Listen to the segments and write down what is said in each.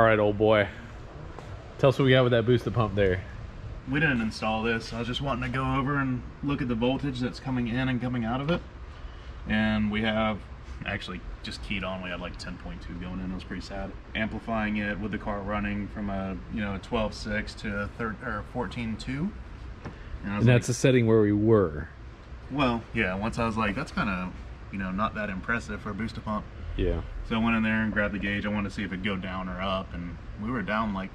right, old boy. Tell us what we got with that booster pump there. We didn't install this. I was just wanting to go over and look at the voltage that's coming in and coming out of it. And we have actually just keyed on. We had like 10.2 going in. It was pretty sad. Amplifying it with the car running from a 12.6 to a 14.2. And that's the setting where we were. Well, yeah. Once I was like, that's kind of not that impressive for a booster pump. Yeah. So I went in there and grabbed the gauge. I wanted to see if it'd go down or up, and we were down like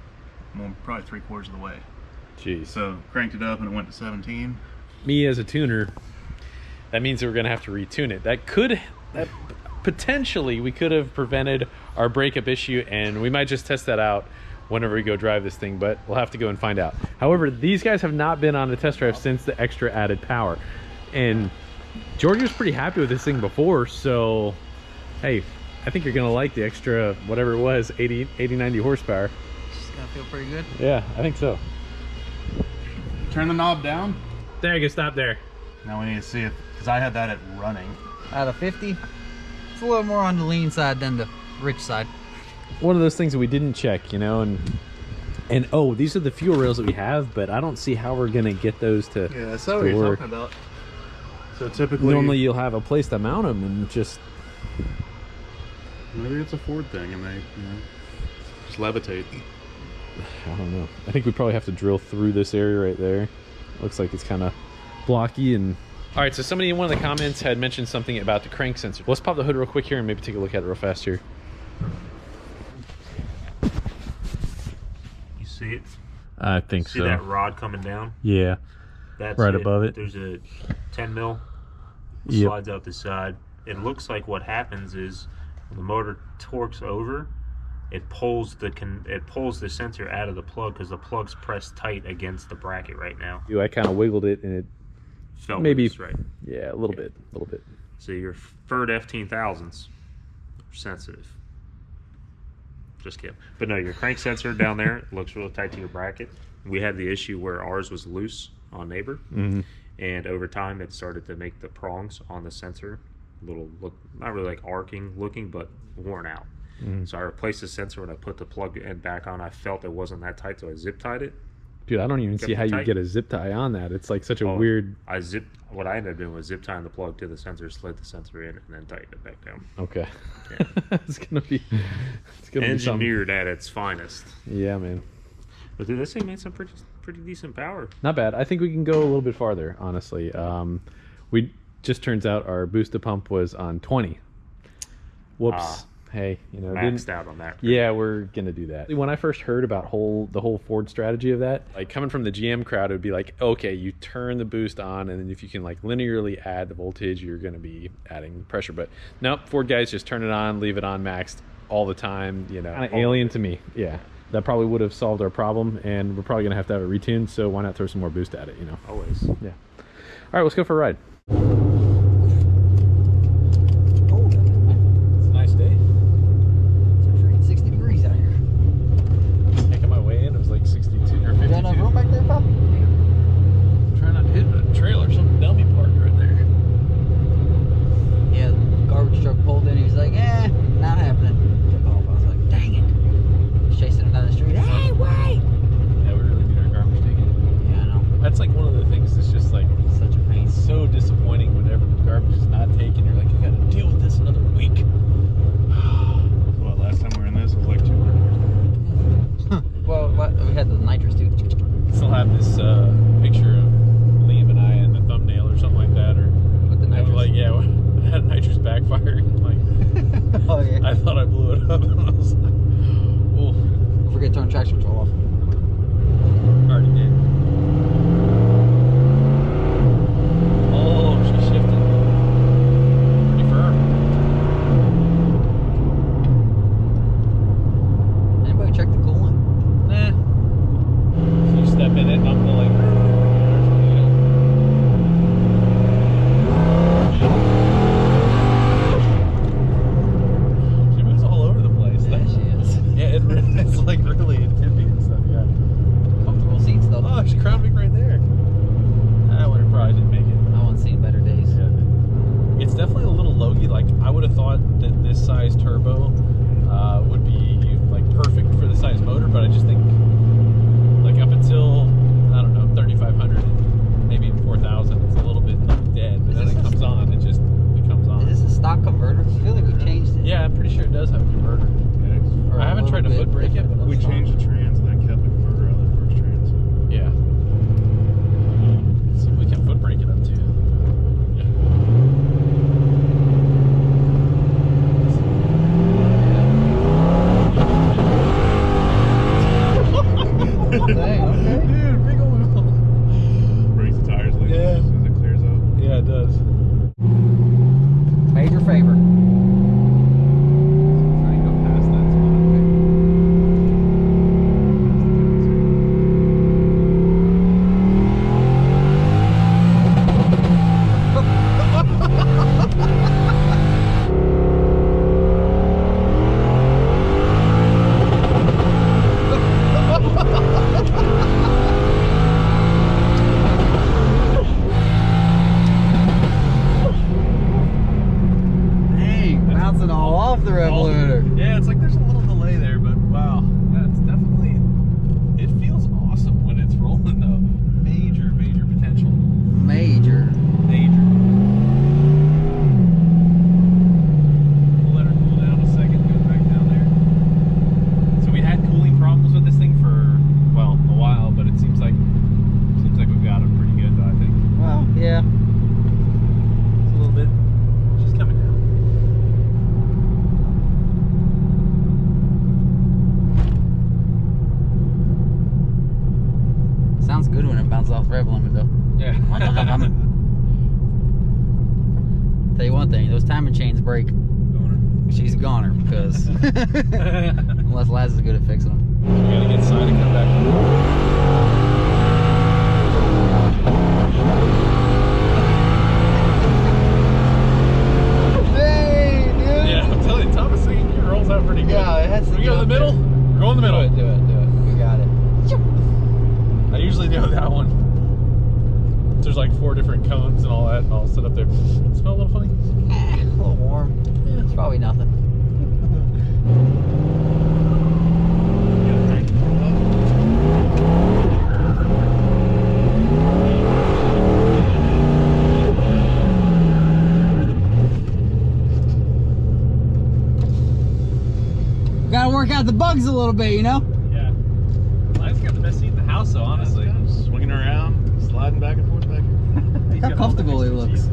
probably 3/4 of the way. Jeez. So cranked it up and it went to 17. Me as a tuner, that means that we're gonna have to retune it. That potentially we could have prevented our breakup issue, and we might just test that out whenever we go drive this thing, but we'll have to go and find out. However, these guys have not been on a test drive since the extra added power, and George was pretty happy with this thing before, so hey, I think you're gonna like the extra, whatever it was, 80-90 horsepower. It's gonna feel pretty good. Yeah, I think so. Turn the knob down. There, you can stop there. Now we need to see it, because I had that at running. Out of 50, it's a little more on the lean side than the rich side. One of those things that we didn't check, and oh, these are the fuel rails that we have, but I don't see how we're gonna get those to Yeah, that's what you're work. talking about. So typically, Normally you'll have a place to mount them and just... maybe it's a Ford thing and they, just levitate. I don't know. I think we probably have to drill through this area right there. Looks like it's kind of blocky. And all right, so somebody in one of the comments had mentioned something about the crank sensor. Let's pop the hood real quick here and maybe take a look at it real fast here. You see it? I think See that rod coming down? Yeah. That's right above it. There's a 10 mil Yep. slides out the side. It looks like what happens is when the motor torques over, it pulls the sensor out of the plug because the plug's pressed tight against the bracket right now. I kind of wiggled it and it Felt maybe loose, right. Yeah, a little bit. So your Ferd F10000s are sensitive. Just kidding. But no, your crank sensor down there looks real tight to your bracket. We had the issue where ours was loose on neighbor, and over time it started to make the prongs on the sensor look not really like arcing looking, but worn out. So I replaced the sensor. When I put the plug end back on, I felt it wasn't that tight, so I zip tied it. Dude, I don't even see how you get a zip tie on that. It's like such a weird... What I ended up doing was zip tying the plug to the sensor, slid the sensor in, and then tighten it back down. Okay. Yeah. It's gonna be Engineered at its finest. Yeah, man. But dude, this thing made some pretty decent power. Not bad. I think we can go a little bit farther, honestly. We just turns out our booster pump was on 20. Whoops. Hey, Maxed out on that. Yeah, we're gonna do that. When I first heard about the whole Ford strategy of that, like coming from the GM crowd, it would be like, okay, you turn the boost on, and then if you can like linearly add the voltage, you're gonna be adding pressure. But nope, Ford guys just turn it on, leave it on maxed all the time. Kind of alien to me. Yeah, that probably would have solved our problem, and we're probably gonna have to have it retuned. So why not throw some more boost at it? Always. Yeah. All right, let's go for a ride. It's like really tippy and stuff. sounds good when it bounces off the rev limit, though. Yeah. Tell you one thing, those timing chains break. She's a goner because unless Laz is good at fixing them. You gotta get side and come back. Dang, dude. Yeah, I'm telling you, Thomas singing here rolls out pretty good. Yeah, it has to We go in the middle? Go in the middle. Do it. We got it. I usually do that one. There's like 4 different cones and all that. I'll sit up there. Smell a little funny? A little warm. Yeah, it's probably nothing. Gotta work out the bugs a little bit, you know? Yeah. Mine's got the best seat in the house, though, honestly. Swinging around, sliding back and forth back here. Look how comfortable he looks.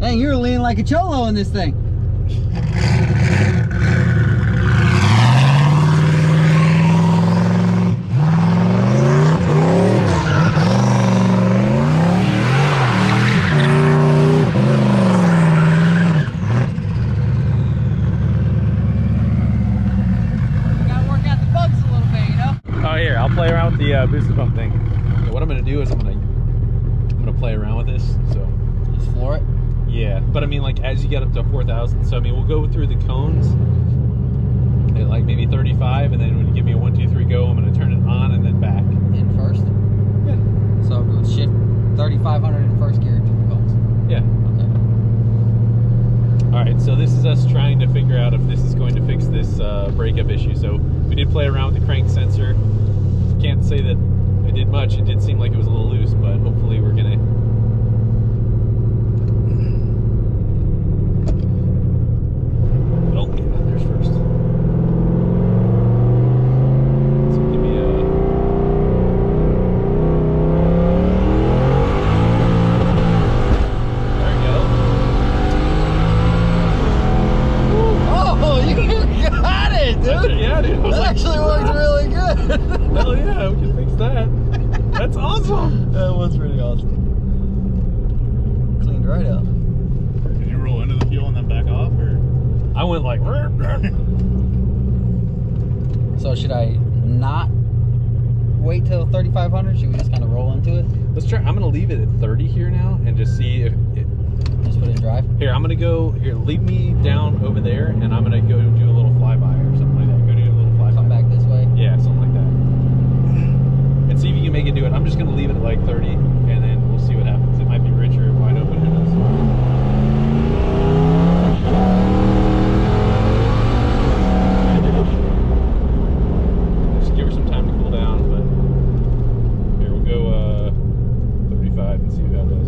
Dang, you're leaning like a cholo in this thing. Play around with the booster pump thing. So what I'm gonna do is I'm gonna play around with this. So just floor it. Yeah, but I mean, like as you get up to 4,000. So I mean, we'll go through the cones at like maybe 35, and then when you give me a 1, 2, 3 go, I'm gonna turn it on and then back. In first. Yeah. So go shift 3,500 in first gear to the cones. Yeah. Okay. All right. So this is us trying to figure out if this is going to fix this breakup issue. So we did play around with the crank sensor. Can't say that I did much. It did seem like it was a little loose, but hopefully we're gonna. Oh yeah, there's first. So give me a. There we go. Oh, you got it, dude. Yeah, dude. That actually worked really good. Hell yeah, we can fix that. That's awesome. That was pretty awesome. Cleaned right up. Did you roll into the fuel and then back off, or? I went like. So should I not wait till 3,500? Should we just kind of roll into it? Let's try. I'm gonna leave it at 30 here now and just see if it. Just put it in drive. Here, I'm gonna go. Here, leave me down over there, and I'm gonna go do a little flyby or something like that. Go do a little flyby. Come back this way. Yeah, something like that. And see if you can make it do it. I'm just gonna leave it at like 30, and then we'll see what happens. It might be richer, wide open. Who knows? Just give her some time to cool down. But here we'll go 35 and see how it does.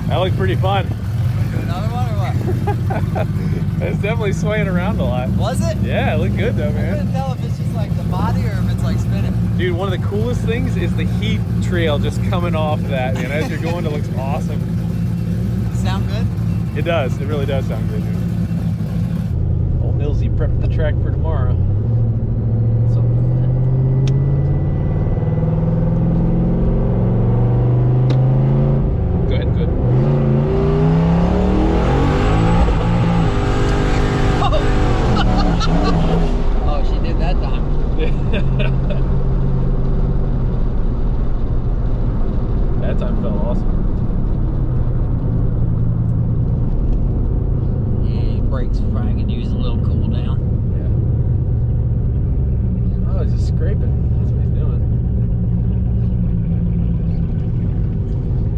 That looked pretty fun. Do another one or what? It's definitely swaying around a lot. Was it? Yeah, it looked good though, I man. couldn't tell if it's just like the body or if it's like spinning. Dude, one of the coolest things is the heat trail just coming off that, man. As you're going, it looks awesome. Sound good? It does. It really does sound good, dude. Old Millsy prepped the track for tomorrow. Go ahead, good. Oh, she did that time. That time felt awesome. Yeah, brakes probably could use a little cool down. Yeah. Oh, he's just scraping. That's what he's doing.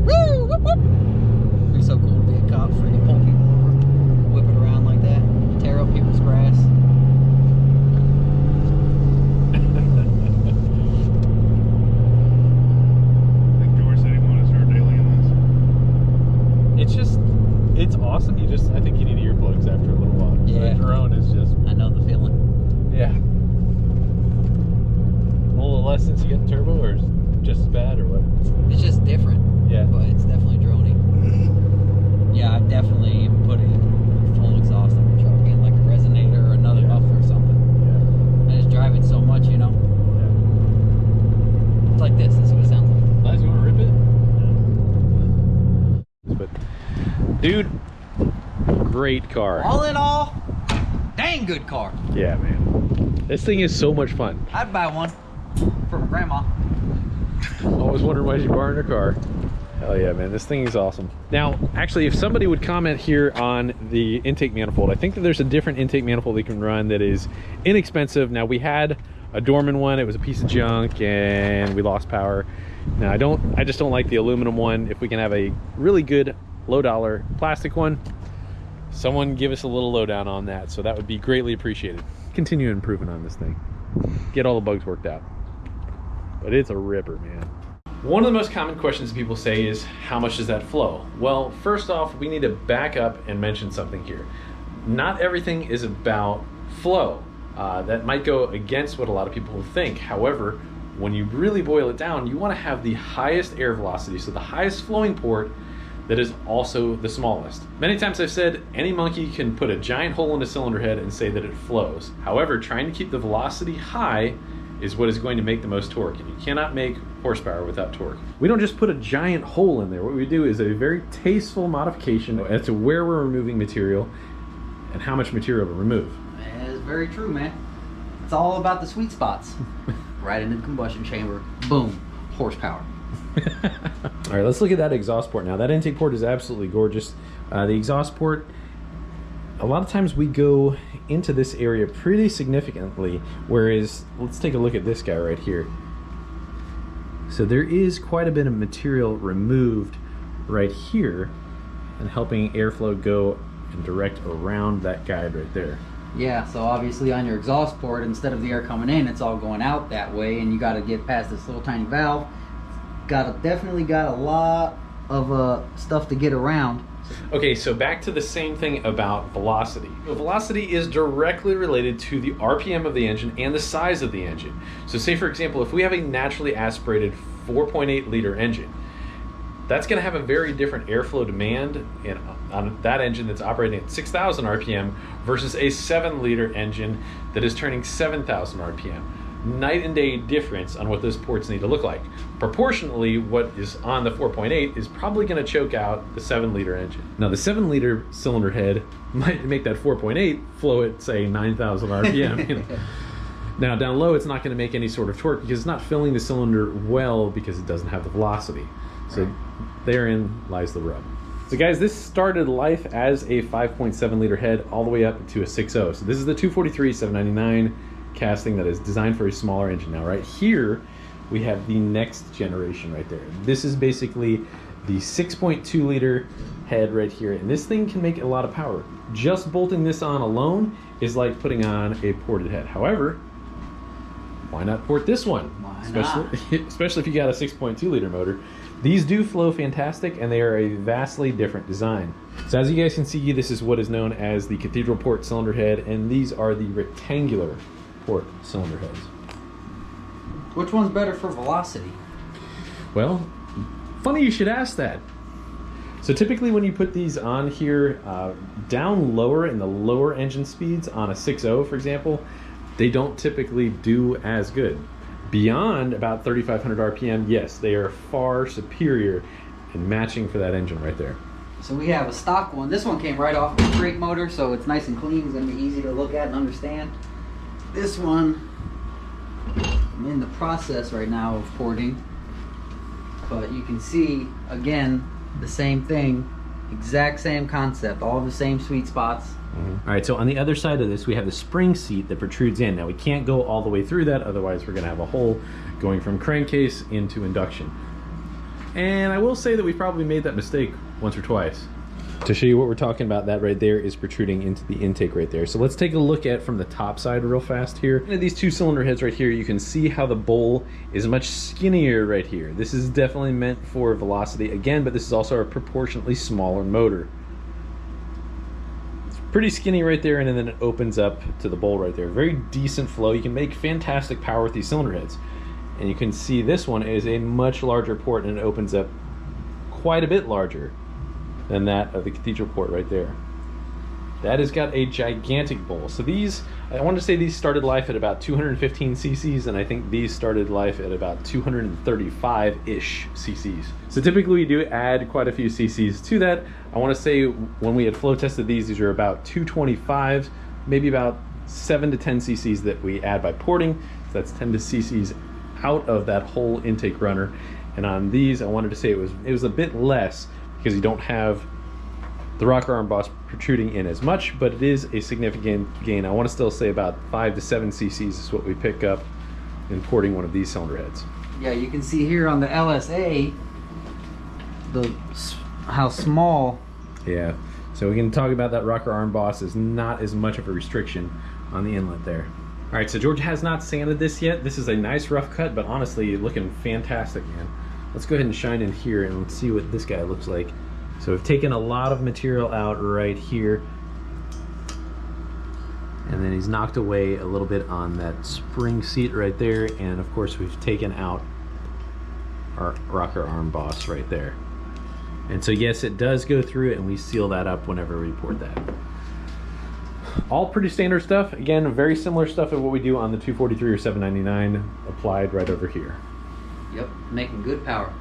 Woo! Whoop, whoop. It'd be so cool to be a cop, freaking pull people over, whip it around like that, tear up It's awesome. I think you need earplugs after a little while. Yeah. The drone is just, I know the feeling. yeah. A little less since you got the turbo, or just as bad, or what? It's just different. Yeah. But it's definitely droning. Yeah, I've definitely put in full exhaust on the truck in like a resonator or another muffler or something. Yeah. I just drive it so much, you know. Yeah. It's like this. That's what it sounds like. Liza, you want to rip it? But, dude, great car. All in all, dang good car. Yeah, man. This thing is so much fun. I'd buy one for my grandma. Always wondering why she's borrowing her car. Hell yeah, man. This thing is awesome. Now, actually, if somebody would comment here on the intake manifold, I think that there's a different intake manifold you can run that is inexpensive. Now, we had a Dorman one. It was a piece of junk and we lost power. Now, I just don't like the aluminum one. If we can have a really good low dollar plastic one, someone give us a little lowdown on that. So that would be greatly appreciated. Continue improving on this thing. Get all the bugs worked out. But it's a ripper, man. One of the most common questions people say is, how much does that flow? Well, first off, we need to back up and mention something here. Not everything is about flow. That might go against what a lot of people think. However, when you really boil it down, you want to have the highest air velocity, so the highest flowing port that is also the smallest. Many times I've said any monkey can put a giant hole in a cylinder head and say that it flows. However, trying to keep the velocity high is what is going to make the most torque, and you cannot make horsepower without torque. We don't just put a giant hole in there. What we do is a very tasteful modification as to where we're removing material and how much material to remove. That is very true, man. It's all about the sweet spots. Right into the combustion chamber, boom, horsepower. All right, let's look at that exhaust port now. That intake port is absolutely gorgeous. The exhaust port, a lot of times we go into this area pretty significantly, whereas let's take a look at this guy right here. So there is quite a bit of material removed right here and helping airflow go and direct around that guide right there. Yeah, so obviously on your exhaust port, instead of the air coming in, it's all going out that way, and you got to get past this little tiny valve. Definitely got a lot of stuff to get around. Okay, so back to the same thing about velocity. Velocity is directly related to the RPM of the engine and the size of the engine. So say, for example, if we have a naturally aspirated 4.8 liter engine, that's going to have a very different airflow demand on that engine that's operating at 6,000 RPM versus a 7 liter engine that is turning 7,000 RPM. Night and day difference on what those ports need to look like. Proportionally, what is on the 4.8 is probably going to choke out the 7 liter engine. Now, the 7 liter cylinder head might make that 4.8 flow at, say, 9,000 RPM. You know? Now, down low, it's not going to make any sort of torque because it's not filling the cylinder well because it doesn't have the velocity. So therein lies the rub. So guys, this started life as a 5.7 liter head all the way up to a 6.0. So this is the 243 799 casting that is designed for a smaller engine. Now right here we have the next generation right there. This is basically the 6.2 liter head right here, and this thing can make a lot of power. Just bolting this on alone is like putting on a ported head. However, why not port this one? Especially if you got a 6.2 liter motor. These do flow fantastic, and they are a vastly different design. So as you guys can see, this is what is known as the Cathedral port cylinder head, and these are the rectangular port cylinder heads. Which one's better for velocity? Well, funny you should ask that. So typically when you put these on here, down lower in the lower engine speeds on a 6.0, for example, they don't typically do as good. Beyond about 3,500 RPM, yes, they are far superior in matching for that engine right there. So we have a stock one. This one came right off a straight motor, so it's nice and clean. It's going to be easy to look at and understand. This one, I'm in the process right now of porting, but you can see, again, the same thing, exact same concept, all the same sweet spots. Mm-hmm. All right, so on the other side of this, we have the spring seat that protrudes in. Now, we can't go all the way through that, otherwise we're going to have a hole going from crankcase into induction. And I will say that we probably made that mistake once or twice. To show you what we're talking about, that right there is protruding into the intake right there. So let's take a look at from the top side real fast here. These two cylinder heads right here, you can see how the bowl is much skinnier right here. This is definitely meant for velocity again, but this is also a proportionately smaller motor. It's pretty skinny right there, and then it opens up to the bowl right there. Very decent flow. You can make fantastic power with these cylinder heads. And you can see this one is a much larger port, and it opens up quite a bit larger than that of the Cathedral port right there. That has got a gigantic bowl. So these, I want to say these started life at about 215 cc's, and I think these started life at about 235-ish cc's. So typically we do add quite a few cc's to that. I want to say when we had flow tested these are about 225, maybe about 7 to 10 cc's that we add by porting. So that's 10 to cc's out of that whole intake runner. And on these, I wanted to say it was a bit less, because you don't have the rocker arm boss protruding in as much, but it is a significant gain. I want to still say about 5 to 7 cc's is what we pick up in porting one of these cylinder heads. Yeah, you can see here on the LSA how small. Yeah, so we can talk about that rocker arm boss is not as much of a restriction on the inlet there. All right, so George has not sanded this yet. This is a nice rough cut, but honestly looking fantastic, man. Let's go ahead and shine in here and let's see what this guy looks like. So we've taken a lot of material out right here, and then he's knocked away a little bit on that spring seat right there, and of course we've taken out our rocker arm boss right there. And so yes, it does go through it, and we seal that up whenever we port that. All pretty standard stuff. Again, very similar stuff of what we do on the 243 or 799 applied right over here. Yep, making good power.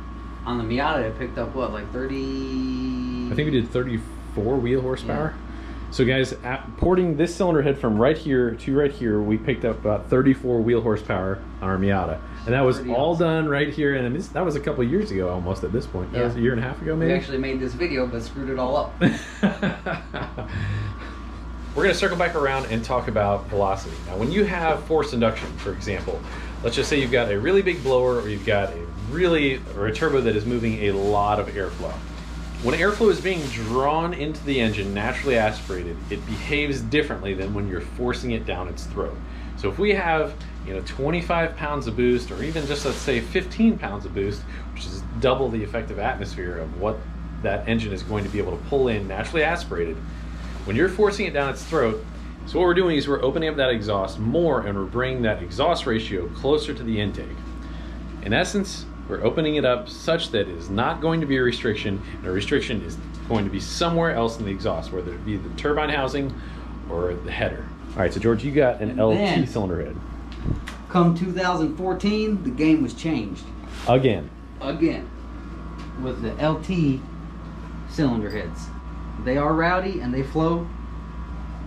On the Miata, it picked up what, like 30? I think we did 34 wheel horsepower. Yeah. So guys, porting this cylinder head from right here to right here, we picked up about 34 wheel horsepower on our Miata. And that was all done right here, and that was a couple of years ago almost at this point. That was a year and a half ago maybe? We actually made this video, but screwed it all up. We're going to circle back around and talk about velocity. Now, when you have forced induction, for example, let's just say you've got a really big blower, or you've got a turbo that is moving a lot of airflow. When airflow is being drawn into the engine, naturally aspirated, it behaves differently than when you're forcing it down its throat. So if we have 25 pounds of boost, or even just let's say 15 pounds of boost, which is double the effective atmosphere of what that engine is going to be able to pull in naturally aspirated, when you're forcing it down its throat, so what we're doing is we're opening up that exhaust more, and we're bringing that exhaust ratio closer to the intake. In essence, we're opening it up such that it is not going to be a restriction, and a restriction is going to be somewhere else in the exhaust, whether it be the turbine housing or the header. All right, so George, you got an LT cylinder head. Come 2014, the game was changed. Again. With the LT cylinder heads. They are rowdy and they flow.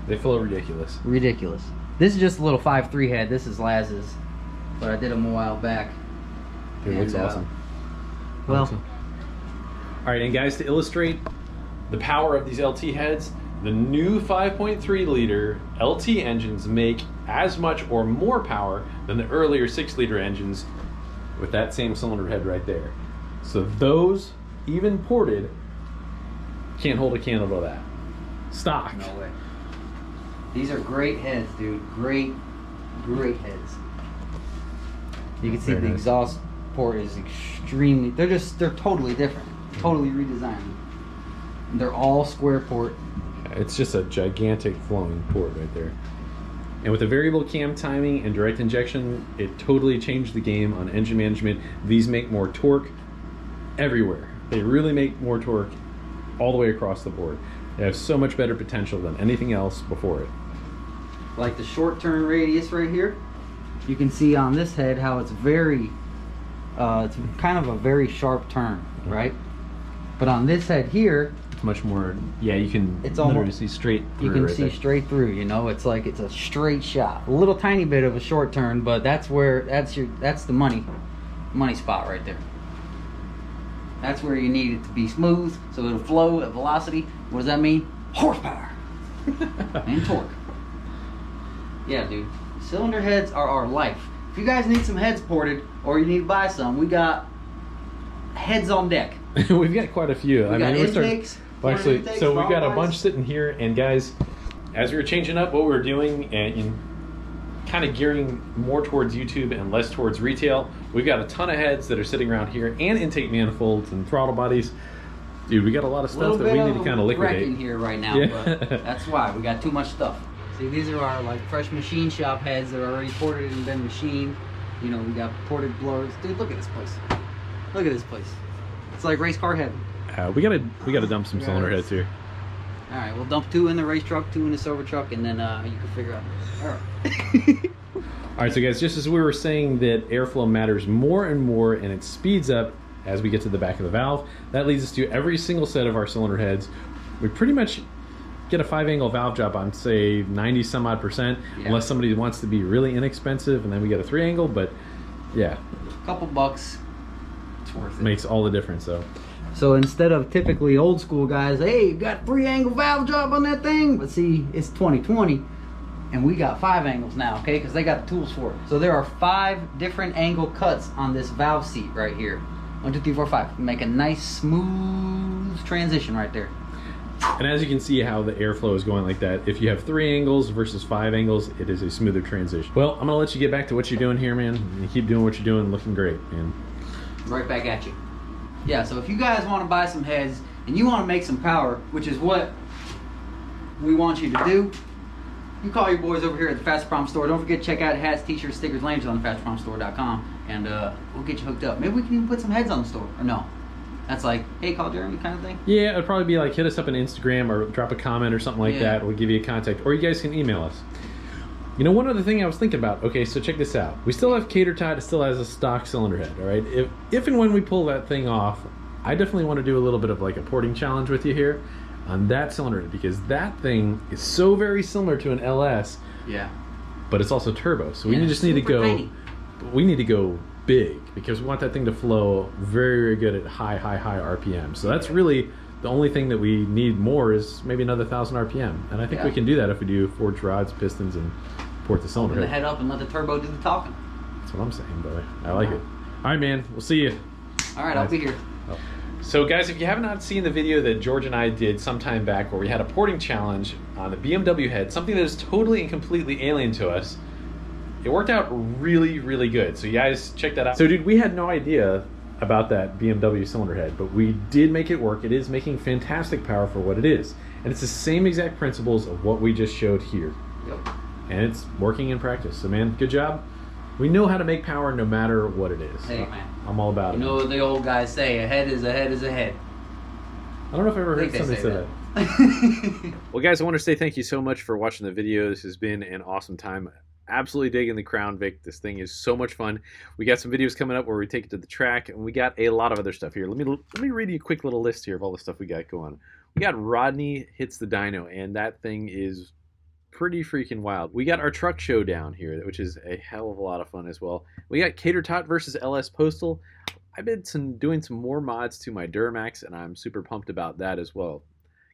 They flow ridiculous. Ridiculous. This is just a little 5.3 head. This is Laz's, but I did them a while back. Dude, it looks awesome. Well. All right, and guys, to illustrate the power of these LT heads, the new 5.3 liter LT engines make as much or more power than the earlier 6 liter engines with that same cylinder head right there. So those, even ported, can't hold a candle to that. Stock. No way. These are great heads, dude. Great heads. You can see the exhaust port is extremely, they're totally different. Totally redesigned. And they're all square port. It's just a gigantic flowing port right there. And with the variable cam timing and direct injection, it totally changed the game on engine management. These make more torque everywhere. They really make more torque all the way across the board. They have so much better potential than anything else before it. Like the short turn radius right here, you can see on this head how it's very, it's kind of a very sharp turn, right? But on this head here, it's much more, yeah, you can literally see straight through. You can see straight through, you know, it's like it's a straight shot. A little tiny bit of a short turn, but that's where, that's the money spot right there. That's where you need it to be smooth, so it'll flow at velocity. What does that mean? Horsepower and torque. Yeah, dude. Cylinder heads are our life. If you guys need some heads ported, or you need to buy some, we got heads on deck. We've got quite a few. We got intakes, Well, actually, so we've got a bunch sitting here, and guys, as we were changing up what we were doing and kind of gearing more towards YouTube and less towards retail, we've got a ton of heads that are sitting around here, and intake manifolds and throttle bodies. Dude, we got a lot of stuff that we need to kind of liquidate in here right now, but that's why we got too much stuff. See, these are our like fresh machine shop heads that are already ported and been machined. You know, we got ported blowers. Dude, look at this place. Look at this place. It's like race car heaven. We gotta dump some cylinder heads here. All right, we'll dump 2 in the race truck, 2 in the silver truck, and then you can figure out. All right. All right, so guys, just as we were saying that airflow matters more and more, and it speeds up as we get to the back of the valve, that leads us to every single set of our cylinder heads. We pretty much get a 5-angle valve job on, say, 90 some odd %, unless somebody wants to be really inexpensive, and then we get a 3-angle. But yeah, a couple bucks, it's worth it. Makes all the difference, though. So instead of typically old school guys, hey, you got 3-angle valve job on that thing, but see, it's 2020 and we got 5 angles now, okay, because they got the tools for it. So there are 5 different angle cuts on this valve seat right here. 1, 2, 3, 4, 5. Make a nice smooth transition right there. And as you can see how the airflow is going like that, if you have 3 angles versus 5 angles, it is a smoother transition. Well, I'm gonna let you get back to what you're doing here, man. You keep doing what you're doing, looking great, man. Right back at you. Yeah, so if you guys want to buy some heads and you want to make some power, which is what we want you to do, you call your boys over here at the Fasterproms store. Don't forget to check out hats, t-shirts, stickers, lanyards on the fasterpromstore.com, and we'll get you hooked up. Maybe we can even put some heads on the store. Or no, that's like, hey, call Jeremy kind of thing. Yeah, it'd probably be like hit us up on Instagram or drop a comment or something like that. We'll give you a contact, or you guys can email us. You know, one other thing I was thinking about. Okay, so check this out. We still have Cathedral. It still has a stock cylinder head. All right. If and when we pull that thing off, I definitely want to do a little bit of like a porting challenge with you here on that cylinder head, because that thing is so very similar to an LS. Yeah. But it's also turbo, so we just need to go. Tiny. We need to go big because we want that thing to flow very, very good at high RPM. So that's really the only thing that we need more is maybe another 1,000 RPM, and I think we can do that if we do forged rods, pistons, and port the cylinder head. The head up and let the turbo do the talking. That's what I'm saying, brother. I like it. All right, man. We'll see you. All right, I'll be here. Oh. So, guys, if you have not seen the video that George and I did sometime back where we had a porting challenge on the BMW head, something that is totally and completely alien to us, it worked out really, really good. So, you guys, check that out. So, dude, we had no idea about that BMW cylinder head, but we did make it work. It is making fantastic power for what it is. And it's the same exact principles of what we just showed here. Yep. And it's working in practice. So, man, good job. We know how to make power no matter what it is. Hey, man. I'm all about it. You know what the old guys say, a head is a head is a head. I don't know if I've ever heard somebody say that. Well, guys, I want to say thank you so much for watching the video. This has been an awesome time. Absolutely digging the Crown Vic. This thing is so much fun. We got some videos coming up where we take it to the track, and we got a lot of other stuff here. Let me read you a quick little list here of all the stuff we got going. We got Rodney Hits the Dyno, and that thing is pretty freaking wild. We got our truck showdown here, which is a hell of a lot of fun as well. We got Cathedral versus LS Postal. I've been doing some more mods to my Duramax, and I'm super pumped about that as well.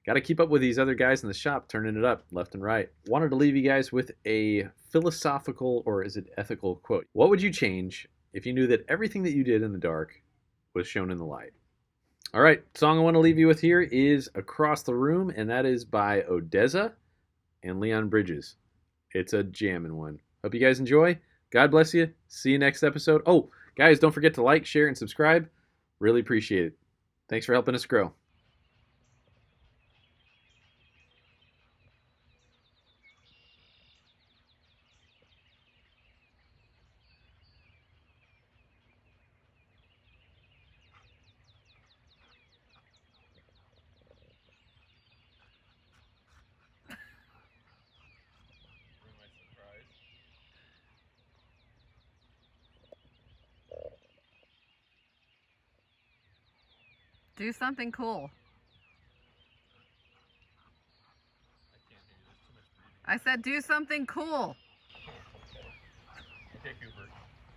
Got to keep up with these other guys in the shop, turning it up left and right. Wanted to leave you guys with a philosophical, or is it ethical quote. What would you change if you knew that everything that you did in the dark was shown in the light? All right, song I want to leave you with here is Across the Room, and that is by Odessa and Leon Bridges. It's a jammin' one. Hope you guys enjoy. God bless you. See you next episode. Oh, guys, don't forget to like, share, and subscribe. Really appreciate it. Thanks for helping us grow. Do something cool. I said do something cool. Okay, Cooper.